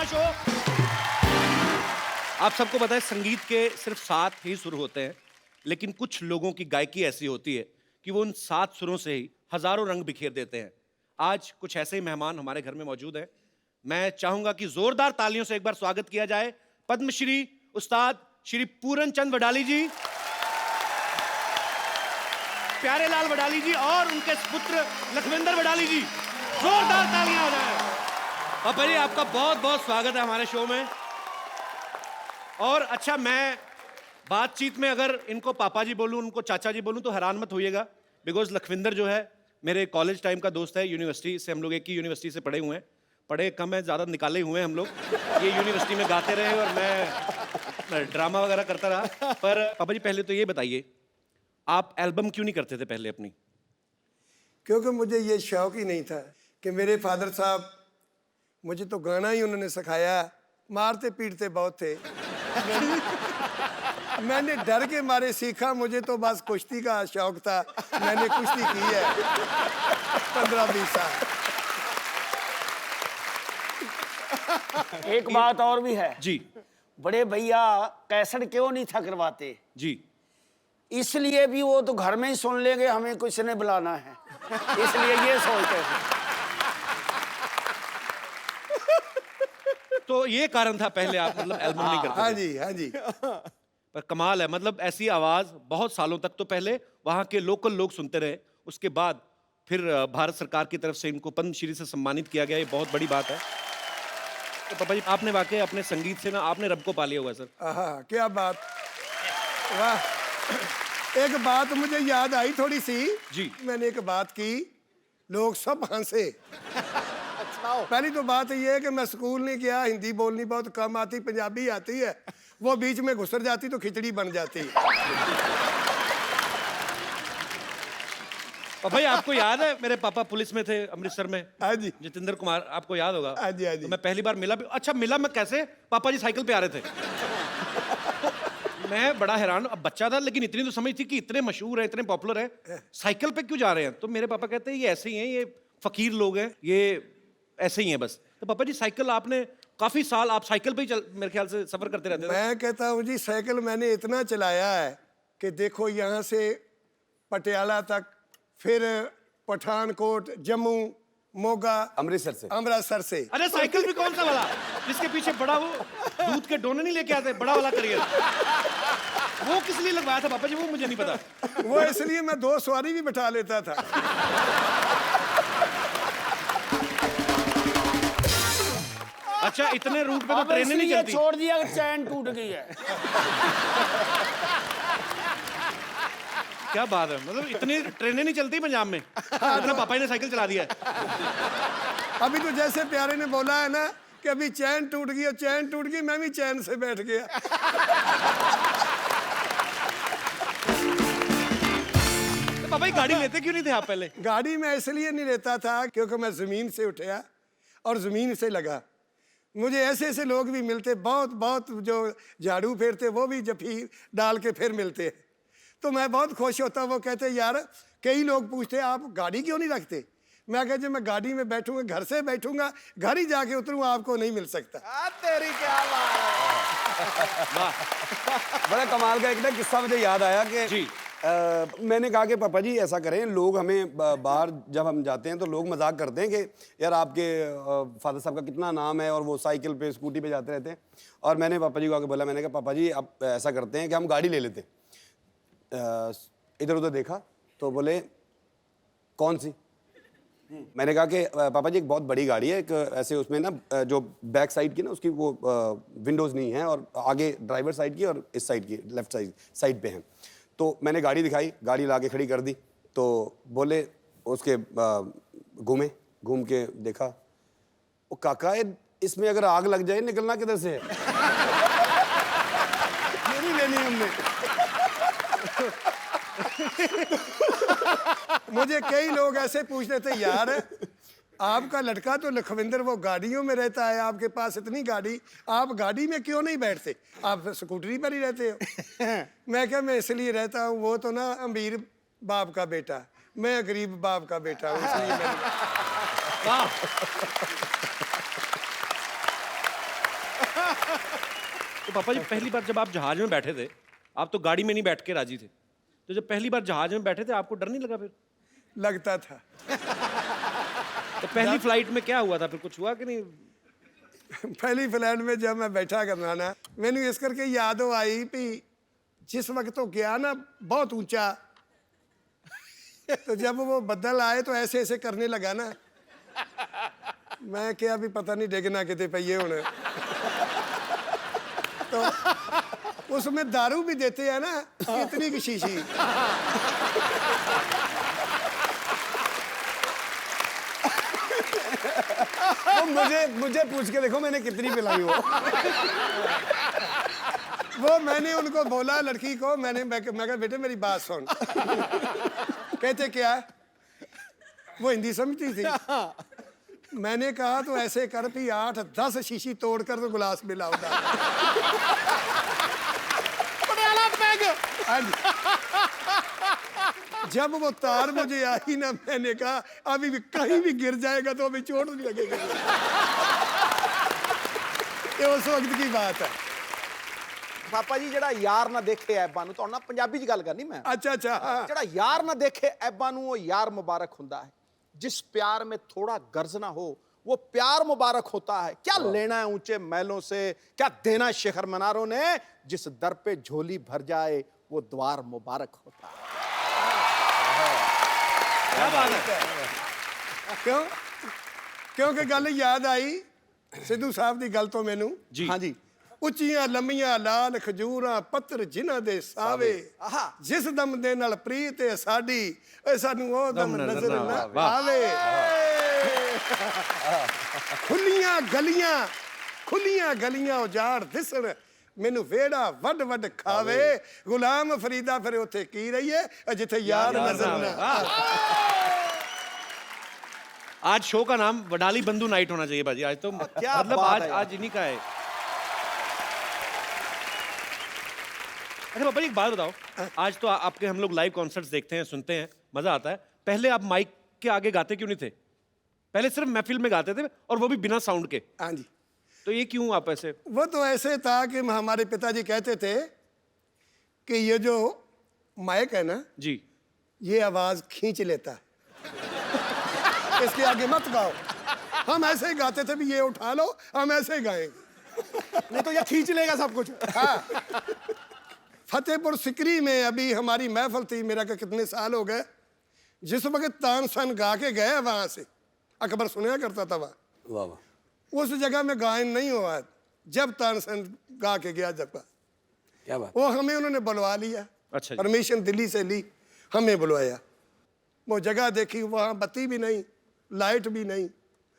Show. आप सबको पता है संगीत के सिर्फ 7 ही सुर होते हैं, लेकिन कुछ लोगों की गायकी ऐसी होती है कि वो उन 7 सुरों से ही हजारों रंग बिखेर देते हैं। आज कुछ ऐसे ही मेहमान हमारे घर में मौजूद हैं। मैं चाहूंगा कि जोरदार तालियों से एक बार स्वागत किया जाए पद्मश्री उस्ताद श्री पूरन चंद वडाली जी, प्यारे लाल वडाली जी और उनके पुत्र लखविंदर वडाली जी। जोरदार तालियां हो जाए। पापा जी आपका बहुत बहुत स्वागत है हमारे शो में। और अच्छा, मैं बातचीत में अगर इनको पापा जी बोलूं, उनको चाचा जी बोलूं तो हैरान मत होइएगा, बिकॉज लखविंदर जो है मेरे कॉलेज टाइम का दोस्त है। यूनिवर्सिटी से हम लोग एक ही यूनिवर्सिटी से पढ़े हुए हैं। पढ़े कम है, ज़्यादा निकाले हुए हैं हम लोग। ये यूनिवर्सिटी में गाते रहे और मैं ड्रामा वगैरह करता रहा। पर पापा जी पहले तो ये बताइए, आप एल्बम क्यों नहीं करते थे पहले अपनी? क्योंकि मुझे ये शौक ही नहीं था कि मेरे फादर साहब, मुझे तो गाना ही उन्होंने सिखाया, मारते पीटते बहुत थे। मैंने डर के मारे सीखा, मुझे तो बस कुश्ती का शौक था, मैंने कुश्ती की है 15-20 साल। एक बात और भी है जी बड़े भैया, कैसेट क्यों नहीं था करवाते? जी। इसलिए भी वो तो घर में ही सुन लेंगे, हमें कुछ ने बुलाना है, इसलिए ये सोचते थे। तो ये कारण था पहले आप मतलब एल्बम नहीं करते हाँ थे। जी, हाँ जी। पर कमाल है, मतलब ऐसी आवाज बहुत सालों तक तो पहले वहां के लोकल लोग सुनते रहे, उसके बाद फिर भारत सरकार की तरफ से इनको पद्मश्री से सम्मानित किया गया। ये बहुत बड़ी बात है। तो पापा जी आपने वाकई अपने संगीत से ना आपने रब को पा लिया हुआ है सर। आहा, क्या बात, वाह। एक बात मुझे याद आई थोड़ी सी जी। मैंने एक बात की, लोग सब हंसे। पहली तो बात ये है कि मैं स्कूल नहीं गया, हिंदी बोलनी बहुत कम आती, पंजाबी आती है, वो बीच में घुसर जाती तो खिचड़ी बन जाती। और भाई आपको याद है मेरे पापा पुलिस में थे अमृतसर में? हाँ जी, जितेंद्र कुमार, आपको याद होगा। हाँ जी, हाँ जी। तो मैं पहली बार मिला भी। अच्छा, मिला मैं कैसे? पापा जी साइकिल पे आ रहे थे। मैं बड़ा हैरान, अब बच्चा था लेकिन इतनी तो समझ थी कि इतने मशहूर है, इतने पॉपुलर है, साइकिल पे क्यों जा रहे हैं? तो मेरे पापा कहते हैं ये ऐसे ही हैं, ये फकीर लोग हैं, ये ऐसे ही हैं बस। तो पापा जी साइकिल आपने काफी साल आप साइकिल पे ही मेरे ख्याल से सफर करते रहते थे। मैं कहता हूँ जी, साइकिल मैंने इतना चलाया है कि देखो यहाँ से पटियाला तक, फिर पठानकोट, जम्मू, मोगा, अमृतसर से। अरे साइकिल भी कौन सा वाला जिसके पीछे बड़ा वो दूध के डोने नहीं लेके आते, बड़ा वाला करियर, वो किस लिए लगवाया था पापा जी? वो मुझे नहीं पता। वो इसलिए मैं 2 सवारी भी बैठा लेता था। अच्छा, इतने रूट पे तो अब ट्रेनें नहीं इसलिए चलती। छोड़ दिया कि चैन टूट गई है। क्या बात है, मतलब इतनी ट्रेनें नहीं चलती पंजाब में, इतना पापा जी ने साइकिल चला दिया है। अभी तो जैसे प्यारे ने बोला है ना कि अभी चैन टूट गई और चैन टूट गई, मैं भी चैन से बैठ गया। तो पापा जी गाड़ी लेते क्यों नहीं थे आप पहले? गाड़ी में इसलिए नहीं लेता था क्योंकि मैं जमीन से उठा और जमीन से लगा। मुझे ऐसे ऐसे लोग भी मिलते, बहुत बहुत जो झाड़ू फेरते, वो भी जफी डाल के फिर मिलते हैं, तो मैं बहुत खुश होता। वो कहते यार, कई लोग पूछते आप गाड़ी क्यों नहीं रखते? मैं कहता मैं गाड़ी में बैठूंगा, घर से बैठूंगा, घर ही जाके उतरूंगा, आपको नहीं मिल सकता। तेरी क्या बात है। बड़ा कमाल का एक ना किस्सा मुझे याद आया कि जी। मैंने कहा कि पापा जी ऐसा करें, लोग हमें बाहर जब हम जाते हैं तो लोग मजाक करते हैं कि यार आपके फादर साहब का कितना नाम है और वो साइकिल पे स्कूटी पे जाते रहते हैं। और मैंने पापा जी को आके बोला, मैंने कहा पापा जी अब ऐसा करते हैं कि हम गाड़ी ले लेते हैं। इधर उधर देखा तो बोले कौन सी? मैंने कहा कि पापा जी एक बहुत बड़ी गाड़ी है, एक ऐसे उसमें ना जो बैक साइड की ना उसकी वो विंडोज़ नहीं है और आगे ड्राइवर साइड की और इस साइड की लेफ्ट साइड पे हैं। तो मैंने गाड़ी दिखाई, गाड़ी ला के खड़ी कर दी, तो बोले उसके घूम के देखा, वो काका इसमें अगर आग लग जाए निकलना किधर से है? मेरी लेनी हमने। मुझे कई लोग ऐसे पूछते थे, यार आपका लड़का तो लखविंदर वो गाड़ियों में रहता है, आपके पास इतनी गाड़ी, आप गाड़ी में क्यों नहीं बैठते, आप स्कूटरी पर ही रहते हो? मैं क्या, मैं इसलिए रहता हूँ, वो तो ना अमीर बाप का बेटा, मैं गरीब बाप का बेटा हूँ, इसलिए मैं तो पापा जी पहली बार जब आप जहाज में बैठे थे, आप तो गाड़ी में नहीं बैठ के राजी थे, तो जब पहली बार जहाज में बैठे थे आपको डर नहीं लगा फिर? लगता था। तो पहली फ्लाइट में क्या हुआ था फिर, कुछ हुआ कि नहीं? पहली फ्लाइट में जब मैं बैठा करना ना, मैंने इस करके याद आई भी जिस वक्त तो गया ना बहुत ऊंचा, तो जब वो बदल आए तो ऐसे ऐसे करने लगा ना, मैं क्या भी पता नहीं डिगना कितने पे होने। तो उसमें दारू भी देते हैं ना, इतनी की शीशी। तो मुझे पूछ के देखो मैंने कितनी पिलाई हो। वो मैंने उनको बोला लड़की को, मैं कहा बेटे मेरी बात सुन। कहते क्या? वो हिंदी समझती थी। मैंने कहा तो ऐसे कर भी 8-10 शीशी तोड़कर तो गिलास में लाओ। जब वो तार मुझे आई ना, मैंने कहा अभी भी कहीं भी गिर जाएगा तो अभी चोट नहीं लगेगी। ये उस वक्त की बात है। ਪਾਪਾ ਜੀ ਜਿਹੜਾ ਯਾਰ ਨਾ ਦੇਖੇ ਐਬਾਂ ਨੂੰ, ਤੁਹਾਡੇ ਨਾਲ ਪੰਜਾਬੀ 'ਚ ਗੱਲ ਕਰਨੀ ਮੈਂ। अच्छा अच्छा हाँ। ਜਿਹੜਾ यार ना देखे ऐबां ਨੂੰ वो यार मुबारक ਹੁੰਦਾ है। जिस प्यार में थोड़ा गर्ज ना हो वो प्यार मुबारक होता है। क्या लेना है ऊंचे महलों से, क्या देना शिखर मीनारों ने, जिस दर पे झोली भर जाए वो द्वार मुबारक होता है। क्या बात है। क्यों? क्योंकि गल याद आई सिद्धू साहब की गल तो मैनू। जी हाँ जी। ਉੱਚੀਆਂ ਲੰਮੀਆਂ ਲਾਲ ਖਜੂਰਾਂ ਪੱਤਰ ਜਿਨ੍ਹਾਂ ਦੇ ਸਾਵੇ, ਆਹਾ। ਜਿਸ ਦਮ ਦੇ ਨਾਲ ਪ੍ਰੀਤ ਹੈ ਸਾਡੀ, ਏ ਸਾਨੂੰ ਉਹ ਦਮ ਨਜ਼ਰ ਨਾ ਆਵੇ। ਖੁੱਲੀਆਂ ਗਲੀਆਂ ਉਜਾੜ ਦਿਸਣ, ਮੈਨੂੰ ਵੇੜਾ ਵੱਡ ਵੱਡ ਖਾਵੇ। ਗੁਲਾਮ ਫਰੀਦਾ ਫਿਰ ਉੱਥੇ ਕੀ ਰਹੀਏ ਜਿੱਥੇ ਯਾਰ ਨਜ਼ਰ ਨਾ। आज शो का नाम वडाली बंधु नाइट होना चाहिए बाजी। आज तो क्या मतलब बात आज है यार। आज इन्हीं का है। अच्छा पापा जी एक बात बताओ, आज तो आपके हम लोग लाइव कॉन्सर्ट्स देखते हैं, सुनते हैं, मजा आता है। पहले आप माइक के आगे गाते क्यों नहीं थे? पहले सिर्फ महफिल में गाते थे और वो भी बिना साउंड के। हाँ जी। तो ये क्यों आप ऐसे? वो तो ऐसे था कि हमारे पिताजी कहते थे कि ये जो माइक है ना, जी ये आवाज खींच लेता है, इसके आगे मत गाओ। हम ऐसे ही गाते थे भी ये उठा लो, हम ऐसे ही गाएंगे, नहीं तो ये खींच लेगा सब कुछ। हाँ। फतेहपुर सिकरी में अभी हमारी महफिल थी, मेरा का कितने साल हो गए, जिस वक्त तानसन गा के गए वहां से, अकबर सुना करता था वहां, वाह वाह। उस जगह में गायन नहीं हुआ जब तानसन गा के गया। जब क्या बात। वो हमें उन्होंने बुलवा लिया, अच्छा जी। परमिशन दिल्ली से ली, हमें बुलवाया। वो जगह देखी, वहाँ बत्ती भी नहीं, लाइट भी नहीं,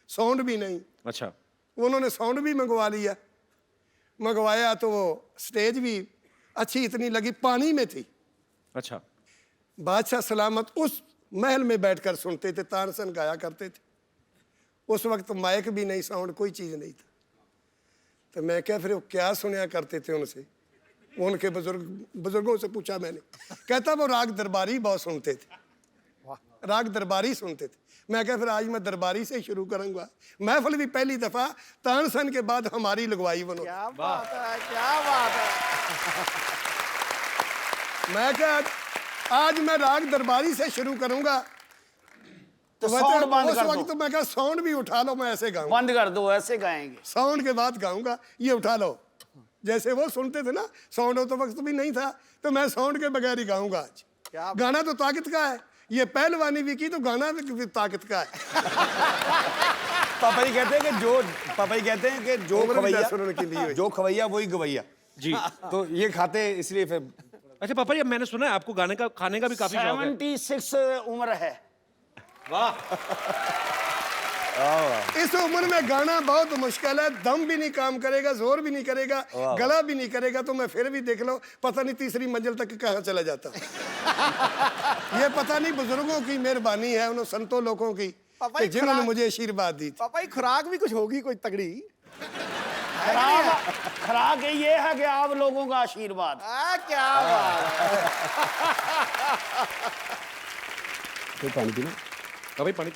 साउंड भी नहीं। अच्छा उन्होंने साउंड भी मंगवा लिया। मंगवाया तो वो स्टेज भी अच्छी इतनी लगी, पानी में थी। अच्छा बादशाह सलामत उस महल में बैठकर सुनते थे, तानसन गाया करते थे। उस वक्त माइक भी नहीं, साउंड कोई चीज़ नहीं था। तो मैं क्या फिर वो क्या सुनया करते थे उनसे, उनके बुजुर्गों से पूछा मैंने। कहता वो राग दरबारी बहुत सुनते थे, राग दरबारी सुनते थे। मैं क्या फिर आज मैं दरबारी से शुरू करूंगा। महफिल भी पहली दफा तानसन के बाद हमारी लगवाई बनो। क्या बात है, क्या बात है। मैं क्या आज मैं राग दरबारी से शुरू करूंगा। तो साउंड बंद उस कर वक्त दो, मैं क्या साउंड भी उठा लो, मैं ऐसे गाऊंगा। बंद कर दो, ऐसे गाएंगे। साउंड के बाद गाऊंगा, ये उठा लो। जैसे वो सुनते थे ना, साउंड तो वक्त भी नहीं था, तो मैं साउंड के बगैर ही गाऊंगा आज। क्या गाना तो ताकत का है, ये पहलवानी भी की तो गाना भी ताकत का है। पापा जी कहते हैं कि जो उम्र भी खवैया, 10 उन्होंने की ली हुई। जो खवैया वही गवैया जी। तो ये खाते इसलिए फिर। अच्छा पापा जी, अब मैंने सुना है आपको गाने का, खाने का भी काफी शौक है। 76 उम्र है। वाह। इस उम्र में गाना बहुत मुश्किल है, दम भी नहीं काम करेगा, जोर भी नहीं करेगा, गला भी नहीं करेगा। तो मैं फिर भी देख लो, पता नहीं तीसरी मंजिल तक कहाँ चला जाता। ये पता नहीं बुजुर्गों की मेहरबानी है, उन संतों लोगों की, पापा कि जी जिन्होंने खुराक- मुझे आशीर्वाद दी थी। पापा ये खुराक भी कुछ होगी कोई तगड़ी। खराक ये है कि आप लोगों का आशीर्वाद। क्या बात है। फिर पानी पीना। भाई पानी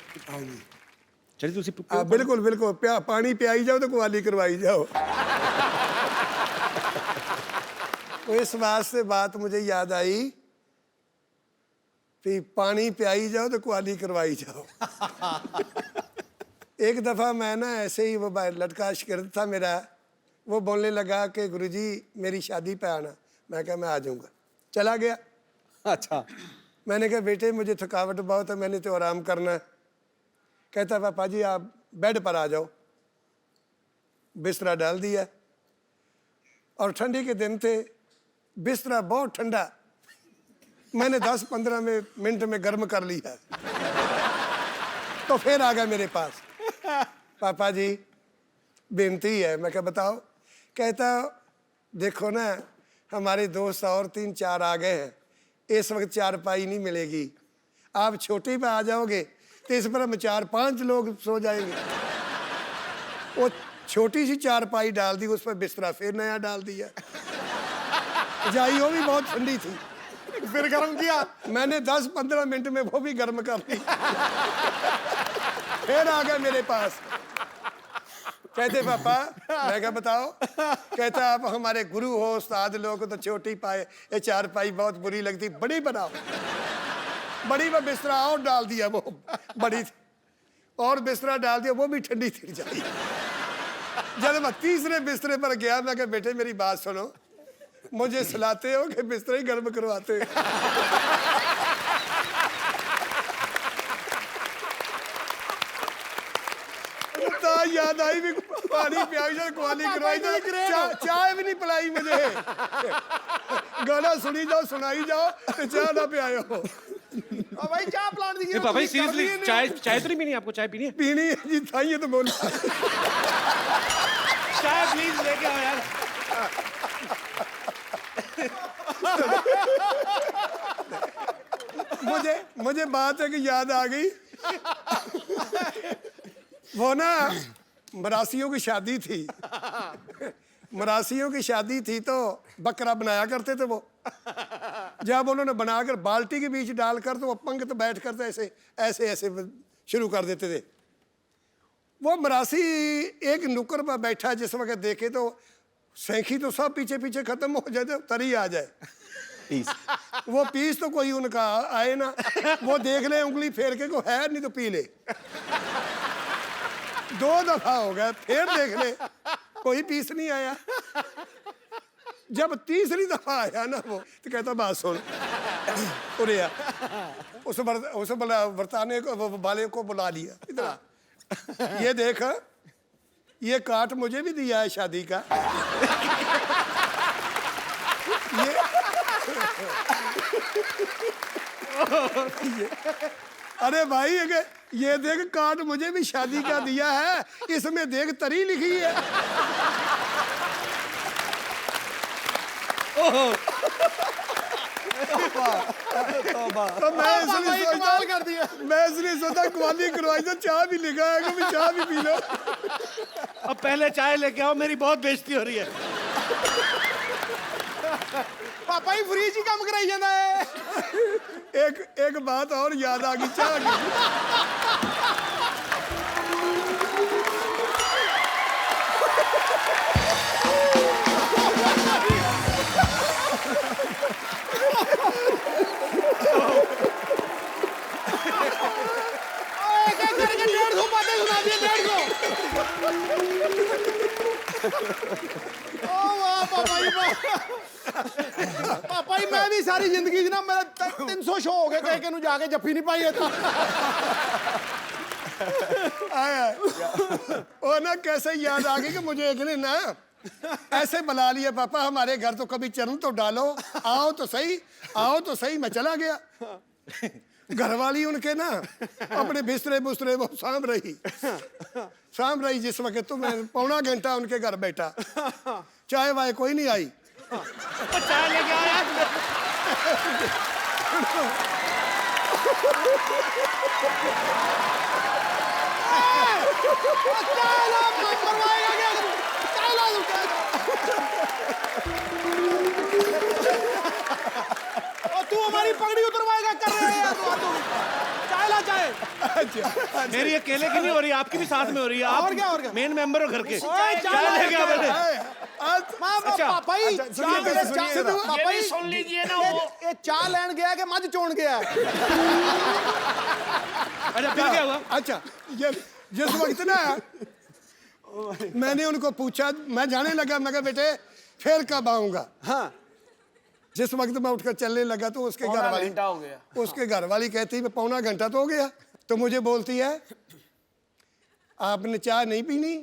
चलिए, तुसी बिल्कुल बिल्कुल, पानी पियाई जाओ तो कुवाली करवाई जाओ। तो इस वास्ते बात मुझे याद आई कि पानी पियाई जाओ तो क्वाली करवाई जाओ। एक दफ़ा मैं ना ऐसे ही वो लड़का शिगिर्द था मेरा, वो बोलने लगा कि गुरुजी मेरी शादी पे आना। मैं कहा मैं आ जाऊँगा। चला गया। अच्छा, मैंने कहा बेटे मुझे थकावट बहुत है, मैंने तो आराम करना है। कहता पापा जी आप बेड पर आ जाओ। बिस्तरा डाल दिया और ठंडी के दिन थे, बिस्तरा बहुत ठंडा, मैंने 10-15 मिनट में गर्म कर लिया। तो फिर आ गया मेरे पास, पापा जी बेनती है। मैं क्या बताओ? कहता देखो ना हमारे दोस्त और 3-4 आ गए हैं, इस वक्त चारपाई नहीं मिलेगी, आप छोटी पे आ जाओगे तो इस पर हम 4-5 लोग सो जाएंगे। वो छोटी सी चारपाई डाल दी, उस पर बिस्तरा फिर नया डाल दिया। जाई वो भी बहुत ठंडी थी, फिर गर्म किया। मैंने 10-15 मिनट में वो भी गर्म कर दी। फिर आ गए मेरे पास, कहते पापा। मैं क्या बताओ? कहता आप हमारे गुरु हो, उस्ताद लोग तो छोटी पाए, ये चारपाई बहुत बुरी लगती, बड़ी बनाओ। बड़ी में बिस्तरा और डाल दिया, वो बड़ी थी, और बिस्तरा डाल दिया, वो भी ठंडी थी जाई। जब मैं तीसरे बिस्तरे पर गया, मैं कहा बेटे मेरी बात सुनो, मुझे सुलाते हो कि बिस्तरा ही गर्म करवाते हो? याद आई भी, पानी पियाई जाओ, क्वाली करवाई जाओ, चाय भी नहीं पिलाई मुझे। गाना सुनी जाओ, सुनाई जाओ, तो चाय ना पियाओ। भाई चाय प्लान दीजिए। पापा जी सीरियसली चाय तो नहीं पीनी आपको? चाय पीनी है? पीनी है जी, था ये तो बोला। चाय प्लीज लेके आओ यार। मुझे बात है कि याद आ गई। वो ना मरासियों की शादी थी, मरासियों की शादी थी तो बकरा बनाया करते थे वो। जब उन्होंने बनाकर बाल्टी के बीच डालकर तो वो पंगत बैठ कर तो ऐसे ऐसे ऐसे शुरू कर देते थे। वो मरासी एक नुक्कर पर बैठा, जिस वक्त देखे तो सैंखी तो सब पीछे पीछे खत्म हो जाए, तो तरी आ जाए पीस। वो पीस तो कोई उनका आए ना, वो देख ले उंगली फेर के को है, नहीं तो पी ले। 2 दफा हो गया, फिर देख ले कोई पीस नहीं आया। जब तीसरी दफा आया ना वो, तो कहता बात सुन, उरे उस वर्ताने को, वो वाले को बुला लिया, इतना ये देख, ये काट मुझे भी दिया है शादी का। ये अरे भाई ये देख काट मुझे भी शादी का दिया है, इसमें देख तरी लिखी है। तो मैं इसलिए सोचा क्वाली करवाई तो चाय भी लिखा है, कभी चाय भी पी लो। अब पहले चाय लेके आओ, मेरी बहुत बेइज्जती हो रही है। पापा ही फ्रिज ही काम कराई जाना है। एक बात और याद आ गई चाय की। पापा ही मैं भी सारी जिंदगी ना मेरा 300 शो हो गए, कह के जाके जफ्फी नहीं पाई था। ओ ना कैसे याद आ गई कि मुझे एक ने ना ऐसे बुला लिया, पापा हमारे घर तो कभी चरण तो डालो, आओ तो सही, आओ तो सही। मैं चला गया। घरवाली उनके ना अपने बिस्तरे बुस्तरे वो साम रही जिस वक्त तो मैं 1.25 घंटा उनके घर बैठा, चाय वाय कोई नहीं आई। चाय लेके आओ यार। तू हमारी पगड़ी उतरवाएगा कर रहे हैं यार। चाय ला चाय। अच्छा मेरी अकेले की नहीं हो रही, आपकी भी साथ में हो रही है। आप और क्या? मेन मेंबर हो घर के। ओए, चाय लेके आओ पहले। अच्छा पापा जी अच्छा, सुनिए, सुनिए जरा। पापा ये जी भी सुन लीजिए ना वो ये चाय लेन गया कि मज चोन गया? अच्छा फिर क्या हुआ? अच्छा ये जिस वक्त ना मैंने उनको पूछा, मैं जाने लगा, मैं कहा बेटे फिर कब आऊंगा। हाँ जिस वक्त मैं उठकर चलने लगा तो उसके घर पौना वाली घंटा हो गया। उसके घर वाली कहती है पौना घंटा तो हो गया। तो मुझे बोलती है आपने चाय नहीं पीनी?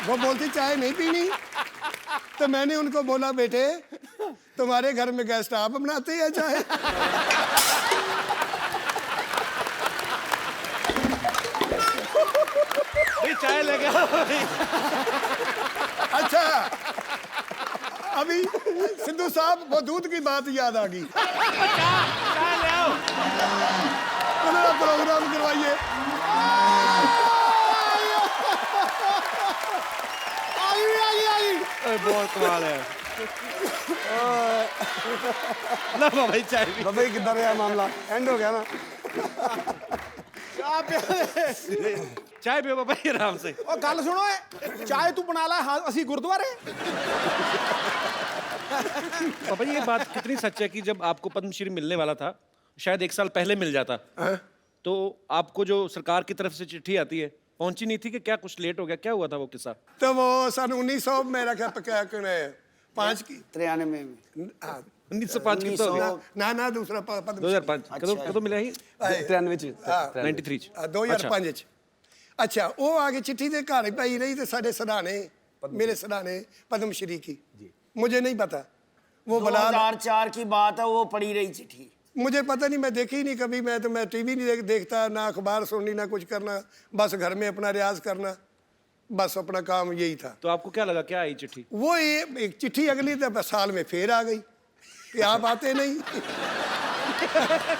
वो बोलती चाय नहीं पीनी। तो मैंने उनको बोला बेटे तुम्हारे घर में गेस्ट आप बनाते हैं चाय? भाई चाय लेके आओ भाई। अच्छा अभी सिद्धू साहब वो दूध की बात याद आ गई। चाय ले आओ। मेरा प्रोग्राम करवाइए। अरे बहुत कमाल है। लो भाई चाय भी। बाबा जी किधर है मामला, एंड हो गया ना? चाय पियो बाबा जी आराम से। और गल सुनो चाय तू बना ला, हाँ असी गुरुद्वारे। पापा जी ये बात कितनी सच है कि जब आपको पद्मश्री मिलने वाला था, शायद 1 साल पहले मिल जाता, तो आपको जो सरकार की तरफ से चिट्ठी आती है पहुंची नहीं थी कि क्या कुछ लेट हो गया? क्या हुआ था वो किस्सा? तो वो सन 1900 मेरा क्या 5 की 93 में 1905 की तो हो गया। ना दूसरा पद्म 2005 कਦੋਂ मिਲਿਆ ਸੀ? 93 93 ਚ। 2005 ਚ। अच्छा वो आगे चिट्ठी दे घर ही पाई रही तो साढ़े सराहने मेरे सराहने पद्मश्री की मुझे नहीं पता वो बला 2004 की बात है, वो पड़ी रही चिट्ठी। मुझे पता नहीं, मैं देखी ही नहीं कभी। मैं टीवी नहीं देखता, ना अखबार सुननी, ना कुछ करना, बस घर में अपना रियाज करना, बस अपना काम यही था। तो आपको क्या लगा, क्या आई चिट्ठी? वो ये एक चिट्ठी अगली साल में फिर आ गई कि आप आते नहीं।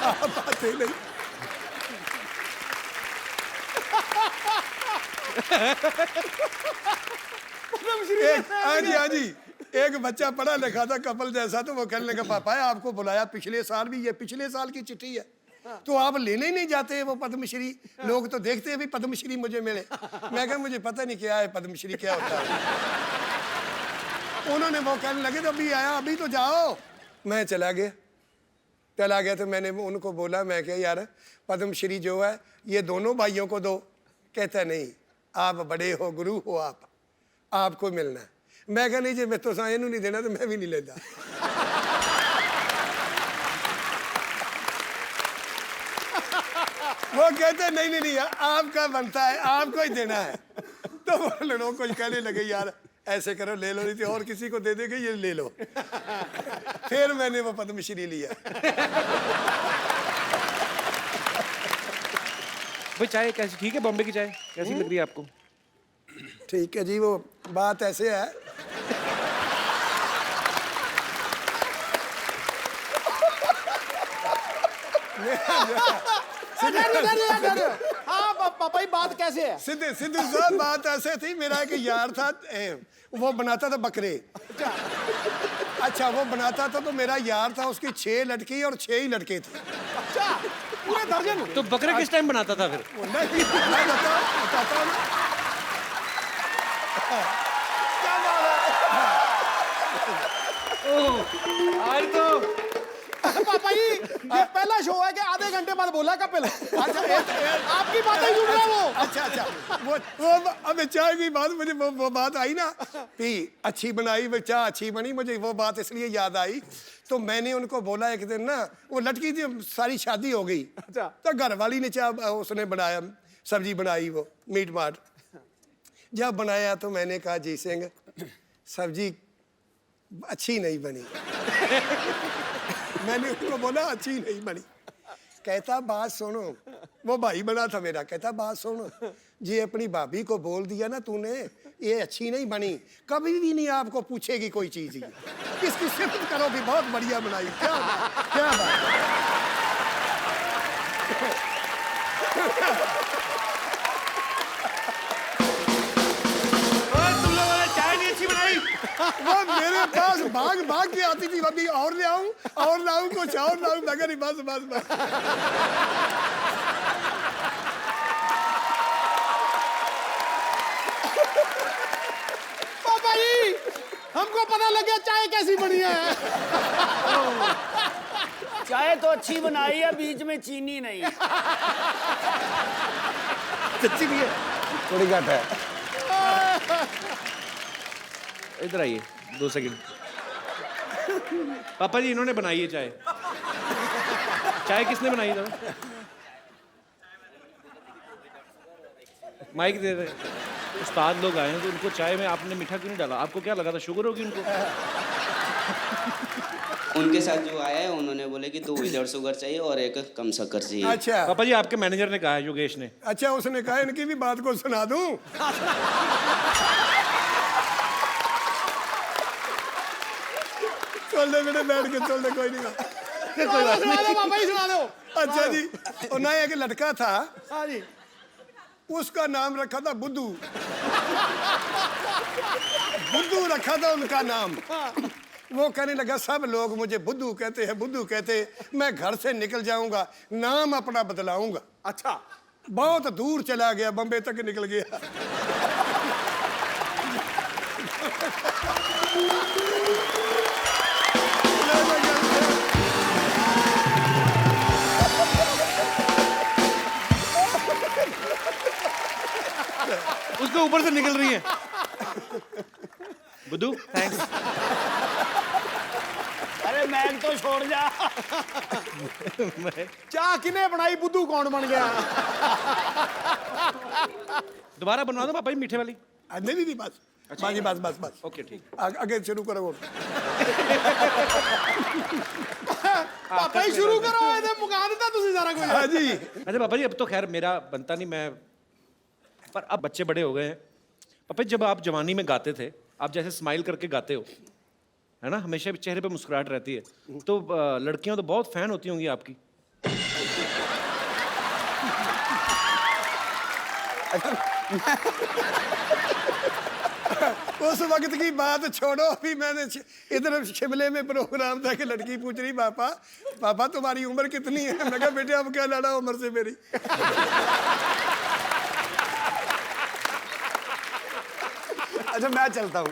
आप आते नहीं। हाँ जी एक बच्चा पढ़ा लिखा था कपल जैसा, तो वो कहने लगा पापा आपको बुलाया पिछले साल भी, ये पिछले साल की चिट्ठी है, तो आप लेने ही नहीं जाते वो पद्मश्री? लोग तो देखते हैं भी पद्मश्री मुझे मिले। मैं कहा मुझे पता नहीं क्या है पद्मश्री, क्या होता है। उन्होंने वो कहने लगे तो अभी आया, अभी तो जाओ। मैं चला गया तो मैंने उनको बोला, मैं क्या यार पद्मश्री जो है ये दोनों भाइयों को दो। कहता नहीं आप बड़े हो, गुरु हो आप, आपको मिलना है। मैं कहा नहीं जी मैं तो साइन नहीं देना तो मैं भी नहीं लेता। वो कहते नहीं आपका बनता है, आपको ही देना है। तो वो लोग कुछ कहने लगे यार ऐसे करो ले लो, नहीं तो और किसी को दे देंगे, ये ले लो। फिर मैंने वो पद्मश्री लिया। भाई चाय कैसी, ठीक है? बॉम्बे की चाय कैसी लग रही है आपको? ठीक है जी, वो बात ऐसे है हाँ पापा जी बात कैसे है? सिद्धू साहब बात ऐसे थी, मेरा एक यार था वो बनाता था बकरे। अच्छा वो बनाता था तो मेरा यार था, उसकी 6 लड़की और 6 ही लड़के थे। अच्छा पूरे दर्जन? तो बकरे किस टाइम बनाता था फिर? नहीं, मैं बताता हूँ ना। क्या बात है? आज तो पापा जी ये पहला शो है कि आधे घंटे बाद बोला कपिल। अच्छा आपकी बातें सुन रहा वो। अच्छा वो अब चाय की बात मुझे वो बात आई ना कि अच्छी बनाई, वो चाय अच्छी बनी, मुझे वो बात इसलिए याद आई। तो मैंने उनको बोला एक दिन ना, वो लड़की थी सारी शादी हो गई, अच्छा। तो घर वाली ने चाय उसने बनाया, सब्जी बनाई, वो मीट माट जब बनाया तो मैंने कहा जी सिंह सब्जी अच्छी नहीं बनी। मैंने उनको बोला अच्छी नहीं बनी। कहता बात सुनो, वो भाई बना था मेरा, कहता बात सुनो जी, अपनी भाभी को बोल दिया ना तूने ये अच्छी नहीं बनी, कभी भी नहीं आपको पूछेगी कोई चीज। इसकी सिफत करो कि बहुत बढ़िया बनाई। क्या बात तुम लोगों ने चाय नहीं अच्छी बनाई। वो मेरे पास भाग के आती थी, अभी और ले आऊं, और लाऊं कुछ और लाऊं, मगर नहीं, बस बस बस। पापा जी हमको पता लग गया चाय कैसी बनी है। चाय तो अच्छी बनाई है, बीच में चीनी नहीं। सच्ची भी है। थोड़ी घट है। इधर आइए 2 सेकंड। पापा जी इन्होंने बनाई है चाय। चाय किसने बनाई था? माइक दे रहे। उस्ताद लोग आए हैं तो उनको चाय में आपने मीठा क्यों नहीं डाला? आपको क्या लगा था शुगर होगी उनको? उनके साथ जो आया है उन्होंने बोले कि 2 विदाउट शुगर चाहिए और 1 कम शक्कर चाहिए। अच्छा पापा जी आपके मैनेजर ने कहा है, योगेश ने। अच्छा, उसने कहा इनकी भी बात को सुना दूं। चल दे बेटे, बैठ के चल दे, कोई नहीं बात। कोई बात सुना दो पापा जी, सुना दो। अच्छा जी, और ना एक लड़का था, हाँ जी। उसका नाम रखा था बुद्धू। बुद्धू रखा था उनका नाम। वो कहने लगा सब लोग मुझे बुद्धू कहते हैं, बुद्धू कहते हैं, मैं घर से निकल जाऊंगा, नाम अपना बदलाऊंगा। अच्छा बहुत दूर चला गया, बम्बे तक निकल गया। उसके ऊपर से निकल रही है। बुद्धू थैंक्स। अरे मैग तो छोड़ जा। चाह किने बनाई, बुद्धू कौन बन गया? दोबारा बनवा दो पापा जी मीठे वाली। नहीं नहीं बस, बाकी बस बस बस। ओके ठीक। आगे शुरू करो। पापा ही शुरू करो, ਇਹਦੇ ਮੁਕਾ ਦਿੱਤਾ ਤੁਸੀਂ ਸਾਰਾ ਕੁਝ। हाँ जी। अच्छा पापा जी अब तो खैर मेरा बनता नहीं, मैं पर अब बच्चे बड़े हो गए हैं। पापा जी जब आप जवानी में गाते थे, आप जैसे स्माइल करके गाते हो, है ना, हमेशा चेहरे पे मुस्कुराहट रहती है, तो लड़कियां तो बहुत फैन होती होंगी आपकी। उस वक्त की बात छोड़ो, अभी मैंने इधर शिमले में प्रोग्राम था कि लड़की पूछ रही पापा पापा तुम्हारी उम्र कितनी है? मैं कहा बेटे अब क्या लड़ा उम्र से मेरी। अच्छा मैं चलता हूँ।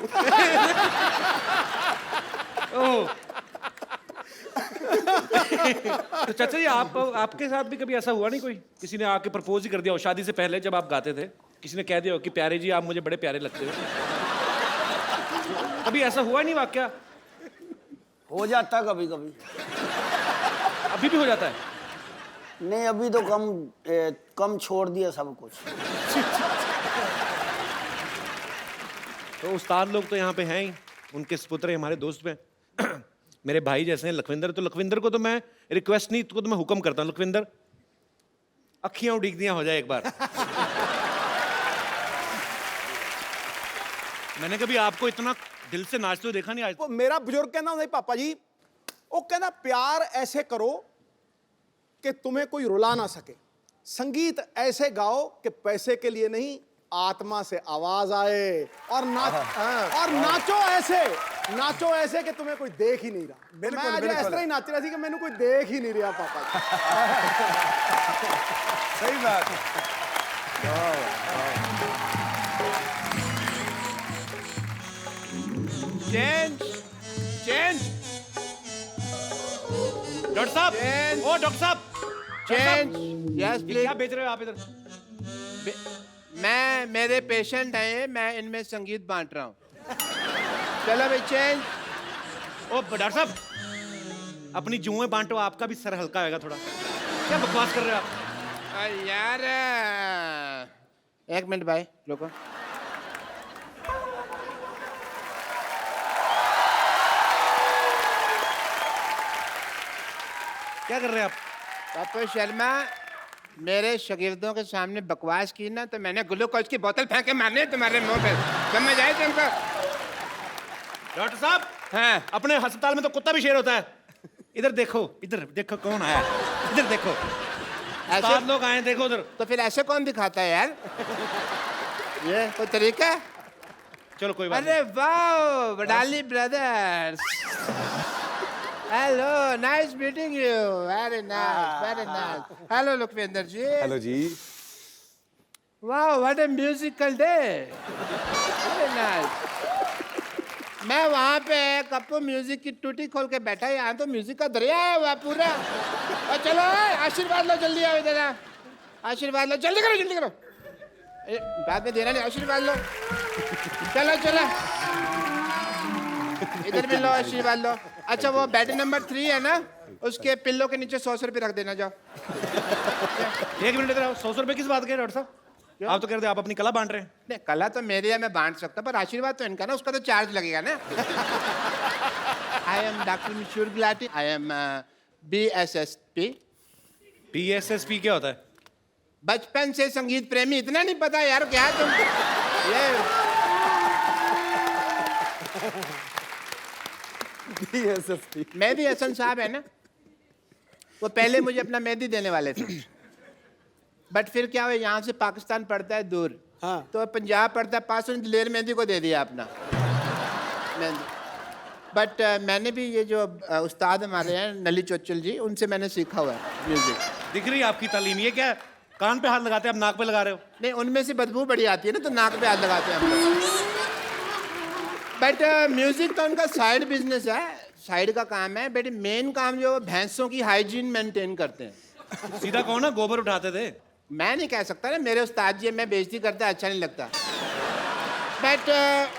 तो चाचा जी आपके साथ भी कभी ऐसा हुआ नहीं, कोई किसी ने आके प्रपोज ही कर दिया हो शादी से पहले, जब आप गाते थे किसी ने कह दिया हो कि प्यारे जी आप मुझे बड़े प्यारे लगते हो? कभी ऐसा हुआ नहीं वाकया? हो जाता कभी कभी। अभी भी हो जाता है? नहीं अभी तो कम छोड़ दिया सब कुछ। तो उस्ताद लोग तो यहाँ पे हैं ही, उनके सपुत्र हमारे दोस्त में मेरे भाई जैसे हैं लखविंदर। तो लखविंदर को तो मैं रिक्वेस्ट नहीं, तो मैं हुक्म करता हूँ, लखविंदर अखियां उड़ीक दिया हो जाए एक बार। मैंने कभी आपको इतना दिल से नाचते हुए देखा नहीं आज। वो मेरा बुजुर्ग कहना ਹੁੰਦਾ पापा जी, वो कहना प्यार ऐसे करो कि तुम्हें कोई रुला ना सके, संगीत ऐसे गाओ कि पैसे के लिए नहीं आत्मा से आवाज आए, और नाचो ऐसे कि तुम्हें कोई देख ही नहीं रहा। बिल्कुल, मैं आज बिल्कुल। इस तरह ही नाच रहा थी कि मैंने कोई देख ही नहीं रहा पापा जी। सही बात। Change change. डॉक्टर साहब, ओ डॉक्टर साहब, चेंज। यस ये क्या बेच रहे हो आप इधर? मेरे पेशेंट हैं, मैं इनमें संगीत बांट रहा हूँ। चलो भाई चेंज। ओ डॉक्टर साहब, अपनी जुएं बांटो, आपका भी सर हल्का होगा थोड़ा। क्या बकवास कर रहे हो आप? यार एक मिनट भाई रुको। क्या कर रहे हैं आप? पापा शर्मा, मेरे शागिर्दों के सामने बकवास की ना तो मैंने ग्लूकोज की बोतल फेंक के मारने तुम्हारे मुंह पे। समझ आए तुमको? डॉक्टर साहब, हाँ अपने अस्पताल में तो कुत्ता भी शेर होता है। इधर देखो कौन आया, इधर देखो। ऐसे सात लोग आए, देखो उधर। तो फिर ऐसे कौन दिखाता है यार? ये कोई तरीका है? चलो कोई बात अरे वाह, Wadali brothers. Hello, nice meeting you, very nice, very nice. Hello Lakhwinder ji. Hello जी। वाह, what a musical day, very nice. मैं वहाँ पे कप्पू म्यूजिक की टूटी खोल के बैठा, यहाँ तो म्यूजिक का दरिया है वह पूरा। और चलो आशीर्वाद लो, जल्दी आओ इधर आओ। आशीर्वाद लो, जल्दी करो, जल्दी करो। बाद में देना नहीं, आशीर्वाद लो। चलो चलो, इधर भी लो, आशीर्वाद लो। अच्छा, वो बेड नंबर 3 है ना, उसके पिल्लो के नीचे 100 रुपये रख देना, जाओ। 1 मिनट इधर आओ। 100 रुपए किस बात के डॉक्टर साहब? आप तो कह रहे थे आप अपनी कला बांट रहे हैं। नहीं, कला तो मेरी है, मैं बांट सकता, पर आशीर्वाद तो इनका ना, उसका तो चार्ज लगेगा ना। I am doctor Mashoor Gulati, I am BSSP। PSSP क्या होता है? बचपन से संगीत प्रेमी, इतना नहीं पता यार क्या तुम? ये BSSP। मेहदी हसन साहब है ना, वो पहले मुझे अपना मेहंदी देने वाले थे, बट फिर क्या हुआ, यहाँ से पाकिस्तान पड़ता है दूर, हाँ। तो पंजाब पड़ता है पास, दिलेर मेहंदी को दे दिया अपना मेहंदी। बट मैंने भी ये जो उस्ताद हमारे हैं नली चोचल जी, उनसे मैंने सीखा हुआ है म्यूजिक। दिख रही है आपकी तालीम। ये क्या कान पे हाथ लगाते हैं, आप नाक पे लगा रहे हो? नहीं, उनमें से बदबू बड़ी आती है ना, तो नाक पे हाथ लगाते हैं हम लोग। बट म्यूजिक तो उनका साइड बिजनेस है, साइड का काम है, बट मेन काम जो भैंसों की हाइजीन मेंटेन करते हैं। सीधा कहो ना, गोबर उठाते थे। मैं नहीं कह सकता ना, मेरे उस्ताद जी, मैं बेइज्जती करता अच्छा नहीं लगता। बट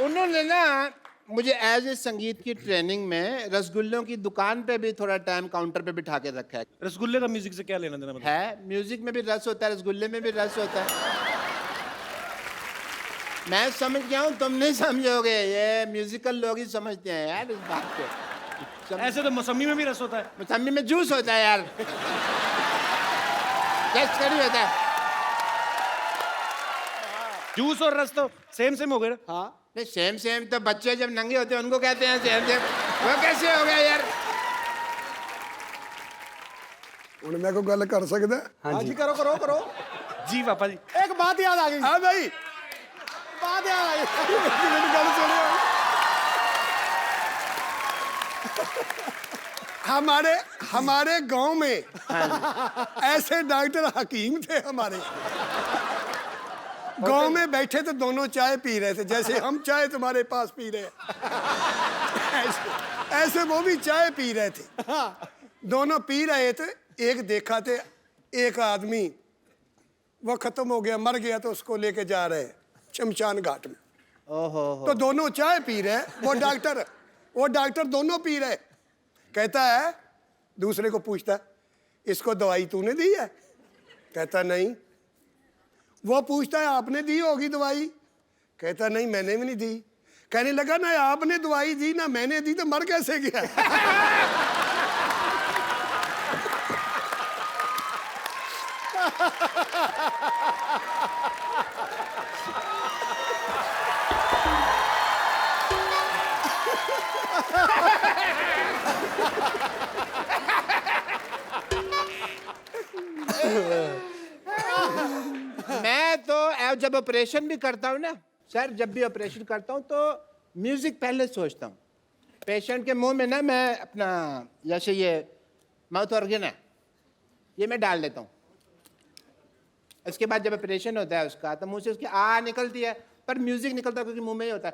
उन्होंने ना मुझे एज ए संगीत की ट्रेनिंग में रसगुल्लों की दुकान पे भी थोड़ा टाइम काउंटर पे बिठा के रखा है। रसगुल्ले का म्यूजिक से क्या लेना देना? मतलब है, म्यूजिक में भी रस होता है, रसगुल्ले में भी रस होता है। मैं समझ गया हूँ, तुम नहीं समझोगे, ये म्यूजिकल लोग ही समझते हैं यार इस बात को। ऐसे तो मौसमी में भी रस होता है। मौसमी में जूस होता है यार, जस्ट कड़ी होता है। जूस और रस तो सेम सेम हो गए ना? हाँ। नहीं, सेम सेम तो बच्चे जब नंगे होते हैं उनको कहते हैं सेम सेम, वो कैसे हो गया यार? ਹੁਣ मैं को गल कर सकदा? हाँ जी, करो करो करो। जी पापा जी। एक बात याद आ गई। हाँ भाई, बात याद आ गई। मेरी गल सुनियो। हमारे हमारे गांव में ऐसे डॉक्टर हकीम थे हमारे, गांव में बैठे तो दोनों चाय पी रहे थे, जैसे हम चाय तुम्हारे पास पी रहे हैं, ऐसे वो भी चाय पी रहे थे। दोनं पी रहे थे। एक देखा थे, एक आदमी वो खत्म हो गया, मर गया, तो उसको लेके जा रहे हैं शमशान घाट में। ओहो, तो दोनों चाय पी रहे, वो डॉक्टर दोनों पी रहे। कहता है, दूसरे को पूछता है, इसको दवाई तूने दी है? कहता नहीं। वो पूछता है, आपने दी होगी दवाई? कहता नहीं, मैंने भी नहीं दी। कहने लगा, ना आपने दवाई दी ना मैंने दी, तो मर कैसे गया? मैं तो जब ऑपरेशन भी करता हूँ ना सर, जब भी ऑपरेशन करता हूँ तो म्यूजिक पहले सोचता हूँ। पेशेंट के मुंह में ना मैं अपना, जैसे ये माउथ ऑर्गन है, ये मैं डाल देता हूँ। इसके बाद जब ऑपरेशन होता है उसका, तो मुंह से उसकी आ निकलती है, पर म्यूजिक निकलता है क्योंकि मुंह में ही होता है।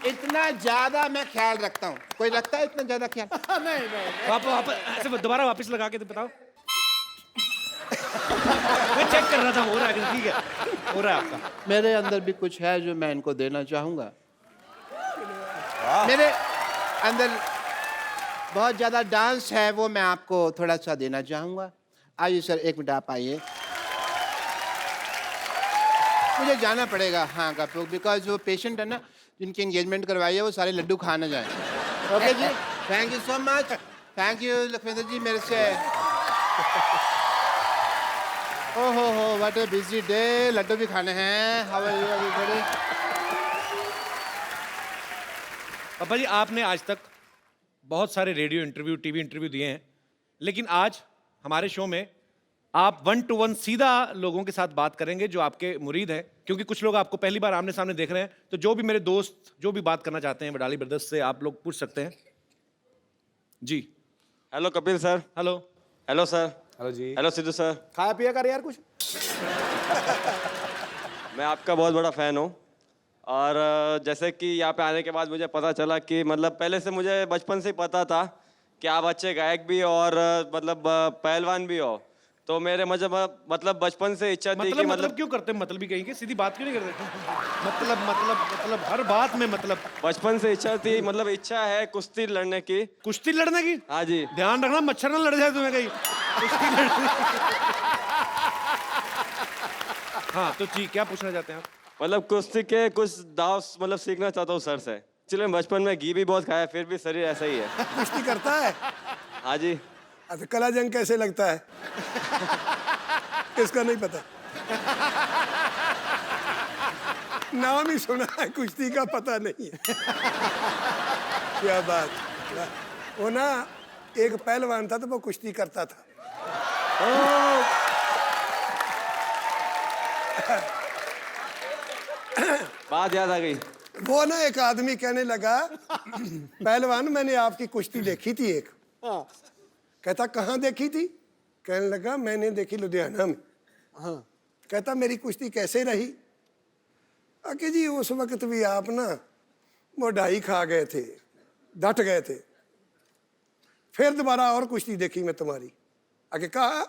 इतना ज्यादा मैं ख्याल रखता हूँ। कोई रखता है इतना ज्यादा ख्याल? नहीं नहीं। वापस ऐसे दोबारा वापस लगा के तो बताओ। मैं चेक कर रहा था, हो रहा है? ठीक है, हो रहा है आपका। मेरे अंदर भी कुछ है जो मैं इनको देना चाहूंगा। मेरे अंदर बहुत ज्यादा डांस है, वो मैं आपको थोड़ा सा देना चाहूंगा। आइए सर, 1 मिनट आप आइए। मुझे जाना पड़ेगा हाँ कपूर, बिकॉज वो पेशेंट है ना जिनकी एंगेजमेंट करवाई है, वो सारे लड्डू खा ना जाए। ओके जी, thank you so much. Thank you Lakhwinder ji, मेरे से। ओहो हो, व्हाट अ बिजी डे। लड्डू भी खाने हैं। How are you everybody? पापा जी, आपने आज तक बहुत सारे रेडियो इंटरव्यू, टीवी इंटरव्यू दिए हैं, लेकिन आज हमारे शो में आप 1 to 1 सीधा लोगों के साथ बात करेंगे जो आपके मुरीद हैं, क्योंकि कुछ लोग आपको पहली बार आमने सामने देख रहे हैं। तो जो भी मेरे दोस्त जो भी बात करना चाहते हैं वडाली ब्रदर्स से, आप लोग पूछ सकते हैं जी। Hello Kapil sir. Hello. Hello sir. Hello जी। Hello Sidhu sir. खाया पिया कर यार कुछ। मैं आपका बहुत बड़ा फ़ैन हूँ और जैसे कि यहाँ पे आने के बाद मुझे पता चला कि मतलब पहले से मुझे बचपन से ही पता था कि आप अच्छे गायक भी और मतलब पहलवान भी हो। तो मेरे मतलब बचपन से इच्छा थी कि मतलब क्यों करते हैं, मतलब भी कहीं के सीधी बात क्यों नहीं करते? मतलब हर बात में मतलब। बचपन से इच्छा थी, मतलब इच्छा है कुश्ती लड़ने की। कुश्ती लड़ने की? हाँ जी। ध्यान रखना मच्छर ना लड़ जाए तुम्हें कहीं। कुश्ती लड़ने। हाँ तो जी, क्या पूछना चाहते हैं आप? मतलब कुश्ती के कुछ दाव मतलब सीखना चाहता हूँ सर से। चलिए बचपन में घी भी बहुत खाया, फिर भी शरीर ऐसा ही है। कुश्ती करता है? हाँ जी। अच्छा, कला जंग कैसे लगता है? इसका नहीं पता। नाम ही सुना है, कुश्ती का पता नहीं है। क्या बात। वो ना एक पहलवान था तो वो कुश्ती करता था। बात याद आ गई। वो ना एक आदमी कहने लगा, पहलवान मैंने आपकी कुश्ती देखी थी एक। कहता कहाँ देखी थी? कहने लगा मैंने देखी लुधियाना में। कहता मेरी कुश्ती कैसे रही? कि जी उस वक्त भी आप ना वो ढाई खा गए थे, डट गए थे। फिर दोबारा और कुश्ती देखी मैं तुम्हारी। आगे कहा,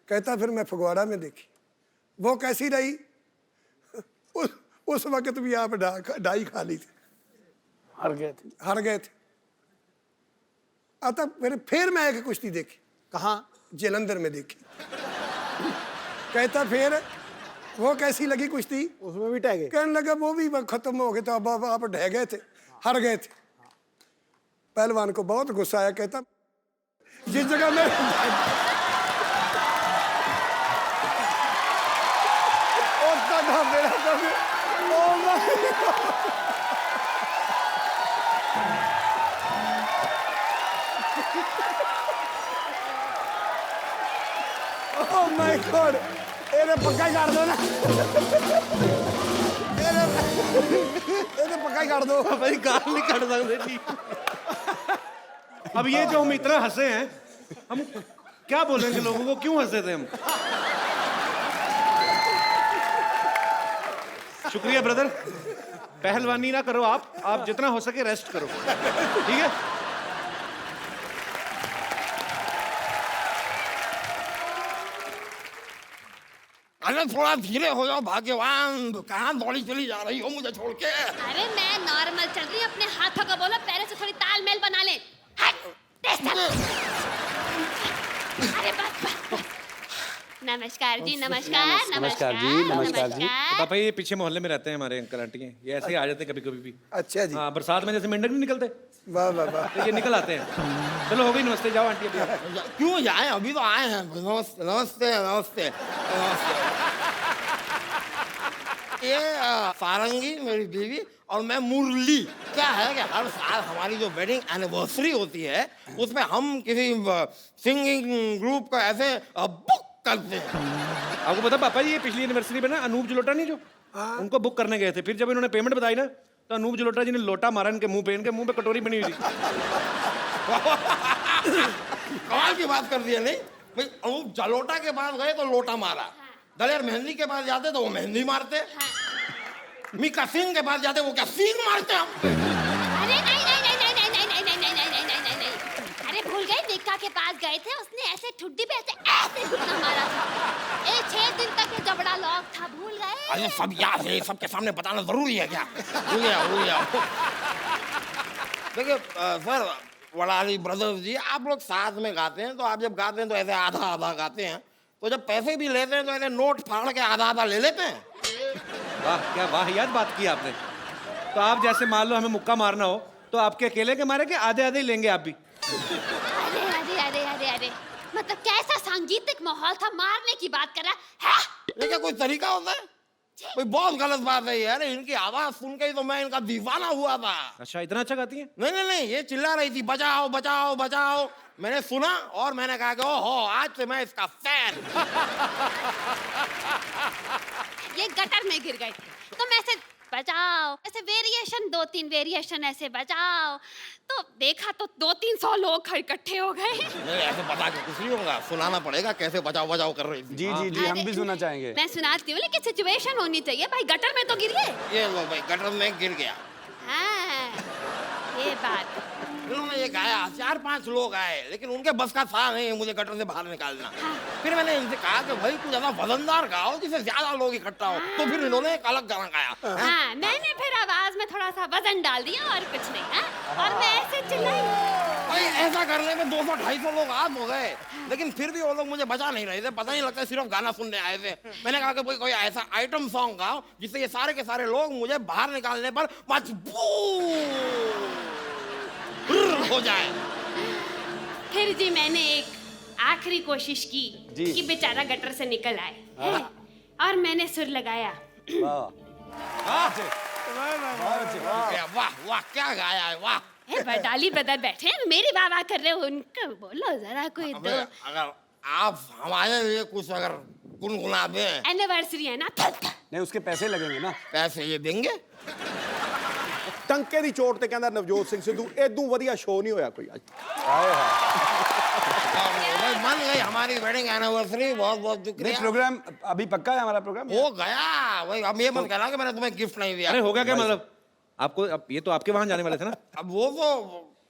कहता फिर मैं फगवाड़ा में देखी। वो कैसी रही? उस वक्त भी आप ढाई खा ली थी, हार गए थे। हार गए थे। आता फिर मैं एक कुश्ती देखी। कहाँ? जलंधर में देखी। कहता फिर वो कैसी लगी कुश्ती? उसमें भी टह गए। कहने लगा वो भी खत्म हो गए, तो अब आप ढह गए थे, हार गए थे। पहलवान को बहुत गुस्सा आया। कहता जिस जगह में Oh my God! ਇਹਨੇ ਪੱਕਾ ਹੀ ਕਰ ਦੋ ਨਾ। ਇਹਨੇ ਪੱਕਾ ਹੀ ਕਰ ਦੋ। भाई गाल नहीं काट सकते जी। अब ये जो हम इतना हंसे हैं, हम क्या बोलेंगे लोगों को, क्यों हंसे थे हम? शुक्रिया ब्रदर। पहलवानी ना करो आप जितना हो सके रेस्ट करो, ठीक है? अरे थोड़ा धीरे हो जाओ भाग्यवान, कहाँ दौड़ी चली जा रही हो मुझे छोड़ के? अरे मैं नॉर्मल चल रही हूँ, अपने हाथों का बोलो, पैरों से थोड़ी तालमेल बना ले। हट, तेज चल। अरे बस। नमस्कार जी, नमस्कार। नमस्कार जी, नमस्कार जी। पापा ये पीछे मोहल्ले में रहते हैं हमारे अंकल आंटी हैं, ये ऐसे ही आ जाते हैं कभी कभी भी। अच्छा जी। हाँ, बरसात में जैसे मेंढक नहीं निकलते, वाह वाह वाह। तो ये निकल आते हैं। चलो हो गई, नमस्ते, जाओ आंटी अभी आप। क्यों जाए, अभी तो आए हैं। नमस्ते नमस्ते नमस्ते नमस्ते। ये सारंगी मेरी बीवी और मैं मुरली। क्या है कि हर साल हमारी जो वेडिंग एनिवर्सरी होती है उसमें हम किसी सिंगिंग ग्रुप को ऐसे बुक करते हैं। आपको पता पापा जी, ये पिछली एनिवर्सरी में ना अनूप जलोटा नहीं जो, उनको बुक करने गए थे। फिर जब इन्होंने पेमेंट बताई ना, तो अनूप जलोटा जी ने लोटा मारा इनके मुंह पे कटोरी बनी हुई थी। कमाल की बात कर दी है। नहीं भाई, अनूप जलोटा के पास गए तो लोटा मारा, दलेर मेहंदी के पास जाते तो वो मेहंदी मारते, मीका सिंह के पास जाते वो क्या सींग मारते हम। अरे नहीं नहीं नहीं नहीं नहीं नहीं नहीं नहीं नहीं नहीं नहीं नहीं नहीं। अरे भूल गए, मीका के पास गए थे, उसने ऐसे ठुड्डी पे ऐसे घुटना मारा था। 6 दिन तक ये जबड़ा लॉक था, भूल गए? अरे सब याद है, सबके सामने बताना जरूरी है क्या? भूल गया। देखिए सर, वडाली ब्रदर्स जी, आप लोग साथ में गाते हैं, तो आप जब गाते हैं तो ऐसे आधा आधा गाते हैं, तो जब पैसे भी लेते हैं तो ऐसे नोट फाड़ के आधा आधा ले लेते हैं। वाह, क्या वाहियात बात की आपने। तो आप जैसे मान लो हमें मुक्का मारना हो, तो आपके अकेले के मारे के आधे आधे ही लेंगे आप भी? अरे अरे अरे अरे अरे, मतलब कैसा सांगीतिक माहौल था, मारने की बात कर रहा है? ये क्या कोई तरीका होता है? भाई बहुत गलत बात है यार, इनकी आवाज सुन के ही तो मैं इनका दीवाना हुआ था। अच्छा, इतना अच्छा गाती हैं? नहीं नहीं नहीं, ये चिल्ला रही थी बचाओ बचाओ बचाओ, मैंने सुना और मैंने कहा कि ओहो आज से मैं इसका फैन। ये गटर में गिर गए थे तो मैं ऐसे बचाओ, ऐसे वेरिएशन 2-3 वेरिएशन ऐसे बचाओ, तो देखा तो 200-300 लोग इकट्ठे हो गए। नहीं ऐसे बता के कुछ नहीं होगा, सुनाना पड़ेगा कैसे बचाओ बचाओ कर रही थी। जी जी जी, हम भी सुनना चाहेंगे। मैं सुनाती हूँ, लेकिन सिचुएशन होनी चाहिए भाई, गटर में तो गिर गए। ये लो भाई गटर में गिर गया। हाँ, ये बात। इन्होंने ये गाया, 4-5 लोग आए, लेकिन उनके बस का था नहीं मुझे गटर से बाहर निकालना। फिर मैंने इनसे कहा कि भाई कुछ ज्यादा वजनदार गाओ जिससे ज्यादा लोग इकट्ठा हो, तो फिर इन्होंने एक अलग गाना गाया। हाँ, मैंने फिर आवाज में थोड़ा सा वजन डाल दिया और कुछ नहीं। हाँ, और मैं ऐसे चिल्लाई। भाई ऐसा करने में 200-250 लोग आग हो गए, लेकिन फिर भी वो लोग मुझे बचा नहीं रहे थे, पता नहीं लगता सिर्फ गाना सुनने आए थे। मैंने कहा कि भाई कोई ऐसा आइटम सॉन्ग गाओ जिससे ये सारे के सारे लोग मुझे बाहर निकालने पर मजबूर हो जाए। फिर जी मैंने एक आखिरी कोशिश की कि बेचारा गटर से निकल आए, है? और मैंने सुर लगाया। वाह वाह क्या गाया है, वाह। वडाली ब्रदर बैठे हैं, मेरी वाह वाह कर रहे हो, उनको बोलो जरा कोई दो। अगर आप हमारे लिए कुछ अगर गुनगुना दें। एनिवर्सरी है ना, नहीं उसके पैसे लगेंगे ना। पैसे ये देंगे? ਟੰਕੇ ਦੀ ਚੋਟ ਤੇ ਕਹਿੰਦਾ ਨਵਜੋਤ ਸਿੰਘ ਸਿੱਧੂ ਇਦੋਂ ਵਧੀਆ ਸ਼ੋਅ ਨਹੀਂ ਹੋਇਆ ਕੋਈ ਅੱਜ। भाई मान गई हमारी वेडिंग एनिवर्सरी, बहुत बहुत नहीं शुक्रिया। प्रोग्राम अभी पक्का है हमारा प्रोग्राम। हो गया भाई, अब ये मत कहना कि मैंने तुम्हें गिफ्ट नहीं दिया। अरे हो गया क्या मतलब? आपको अब ये तो आपके वहां जाने वाले थे ना? अब वो तो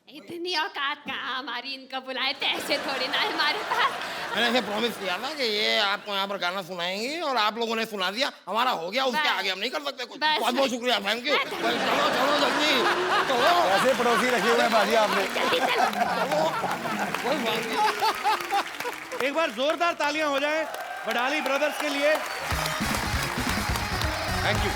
इतनी औकात कहाँ हमारी, इनको बुलाए थे ऐसे थोड़ी ना हमारे पास। मैंने इसे प्रॉमिस किया था कि ये आपको यहाँ पर गाना सुनाएंगी और आप लोगों ने सुना दिया, हमारा हो गया, उसके बस। आगे हम नहीं कर सकते कुछ। बस। बहुत बहुत शुक्रिया, थैंक यू। चलो चलो जल्दी चलो। ऐसे पड़ोसी रखे हुए हैं बाजी आपने। जल्दी चलो। कोई बात नहीं। एक बार जोरदार तालियां हो जाए वडाली ब्रदर्स के लिए। Thank you.